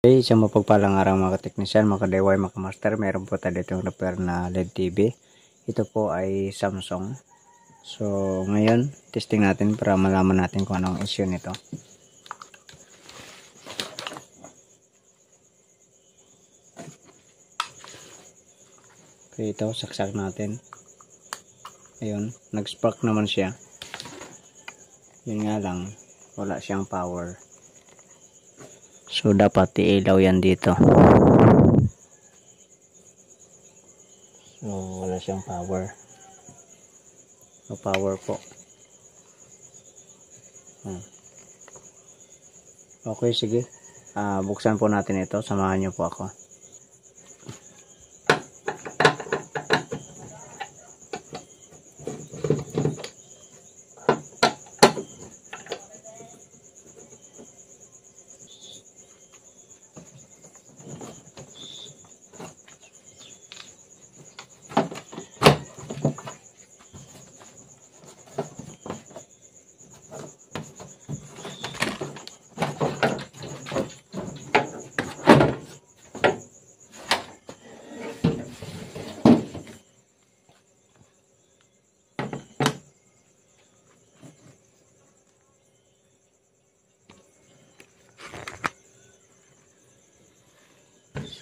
Okay, isang mapagpalang araw mga kateknisyan, mga ka-DIY, mga ka-master. Meron po tayo dito yung repair na LED TV. Ito po ay Samsung. So, ngayon, testing natin para malaman natin kung anong issue nito. Okay, ito, saksak natin. Ayun, nag-spark naman siya. Yun nga lang, wala siyang power. So, dapat iilaw yan dito. So, wala siyang power. No power po. Okay, sige. Buksan po natin ito. Samahan niyo po ako.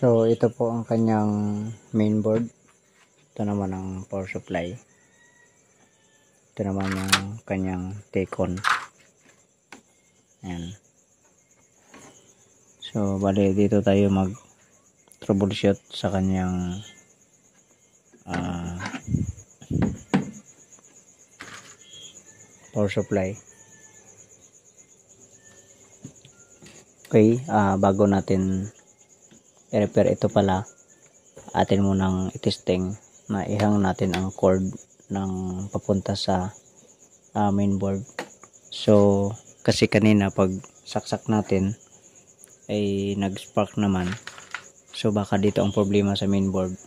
So, ito po ang kanyang mainboard. Ito naman ang power supply. Ito naman ang kanyang take-on. Ayan. So, bali dito tayo mag-troubleshoot sa kanyang power supply. Okay, bago natin i-repair ito pala, atin munang i-testing na ihang natin ang cord ng papunta sa mainboard. So, kasi kanina pag saksak natin ay nag-spark naman. So, baka dito ang problema sa mainboard.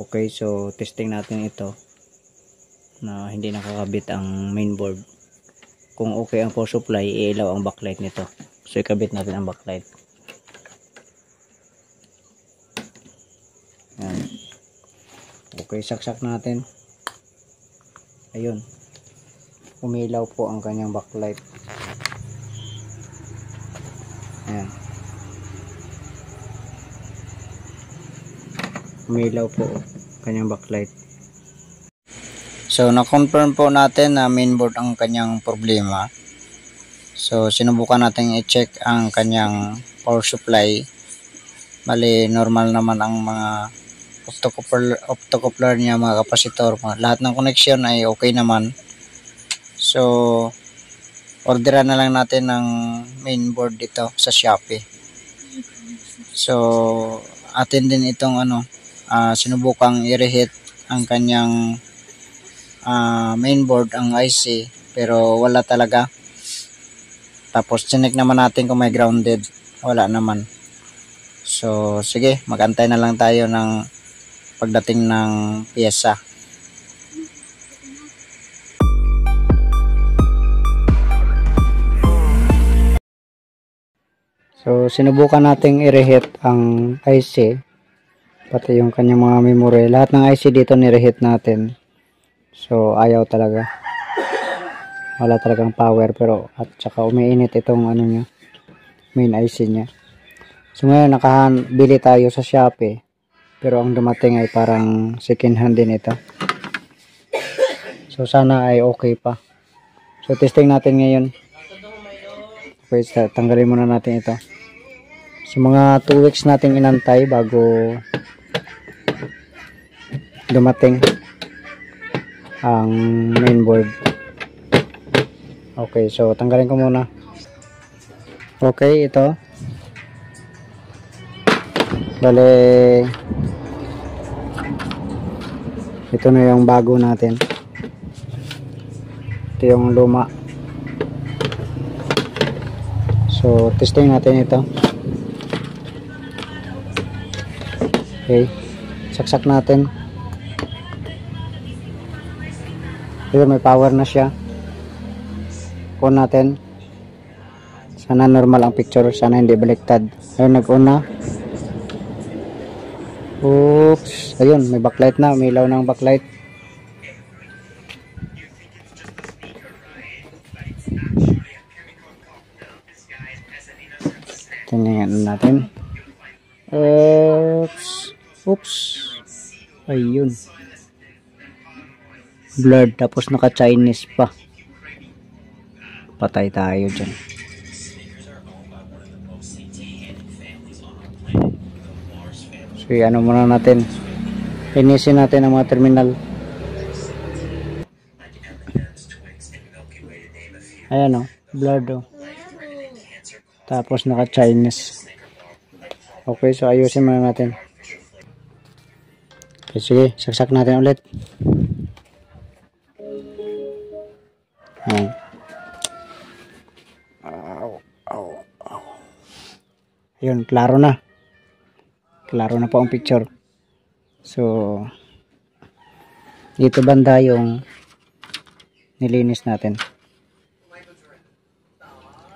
Okay, so testing natin ito na hindi nakakabit ang mainboard. Kung okay ang power supply, iilaw ang backlight nito. So, ikabit natin ang backlight. Yan. Okay, saksak natin. Ayun. Umilaw po ang kanyang backlight. Ayan. Umilaw po kanyang backlight. So, na-confirm po natin na mainboard ang kanyang problema. So, sinubukan natin i-check ang kanyang power supply. Bali, normal naman ang mga optocoupler niya, mga kapasitor. Lahat ng connection ay okay naman. So, orderan na lang natin ng mainboard dito sa Shopee. So, atin din itong sinubukang i-reheat ang kanyang mainboard, ang IC, pero wala talaga. Tapos, chinek naman natin kung may grounded. Wala naman. So, sige, magantay na lang tayo ng pagdating ng piyesa. So, sinubukan nating i-reheat ang IC, pati yung kanyang mga memory. Lahat ng IC dito ni-reheat natin. So, ayaw talaga. Wala talagang power, pero at saka umiinit itong niya, main IC niya. So, ngayon nakabili tayo sa Shopee. Pero ang dumating ay parang second hand din ito. So, sana ay okay pa. So, testing natin ngayon. Okay, tanggalin muna natin ito. So, mga 2 weeks natin inantay bago dumating ang mainboard. Okay, so tanggalin ko muna. Okay, ito. Bale, ito na yung bago natin. Ito yung luma. So, testing natin ito. Okay, saksak natin. Ito, may power na siya. On natin. Sana normal ang picture, sana hindi baliktad. Ayun, nag-una. Oops, ayun, may backlight na, may ilaw ng backlight. Tingnan natin. Oops. Ayun. Blurred, tapos naka-Chinese pa. Patay tayo dyan. So, ano muna natin. Linisin natin ang mga terminal. Ayan o, blurred o. Tapos naka-Chinese. Okay, so ayusin muna natin. Okay, sige, saksak natin ulit. Ayan. Ayun, klaro na. Klaro na po ang picture. So, dito banda yung nilinis natin.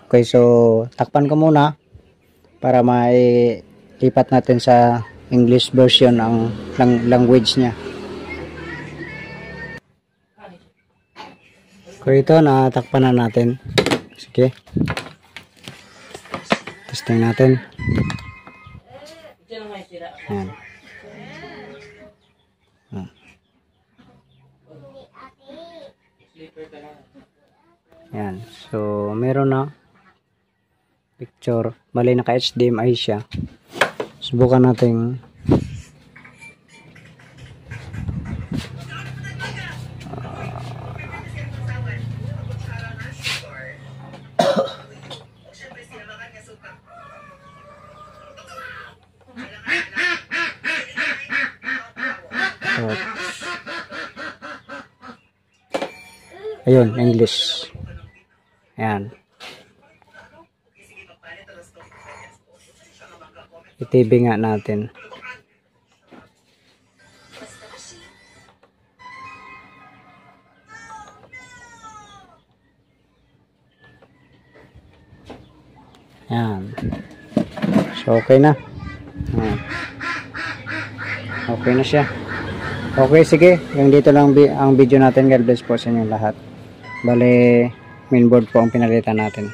Okay, so takpan ko muna para mailipat natin sa English version ang language niya. Okay, ito natakpan na natin. Sige. Testing natin. Ayan. Ayan. So, meron na picture. Bali naka HDMI siya. Subukan natin. Ayun, English. Ayan. I-TV nga natin. Ayan. So, okay na. Ayan. Okay na siya. Okay, sige. Hanggang dito lang ang video natin. God bless po sa inyong lahat. Bale, mainboard po ang pinalitan natin.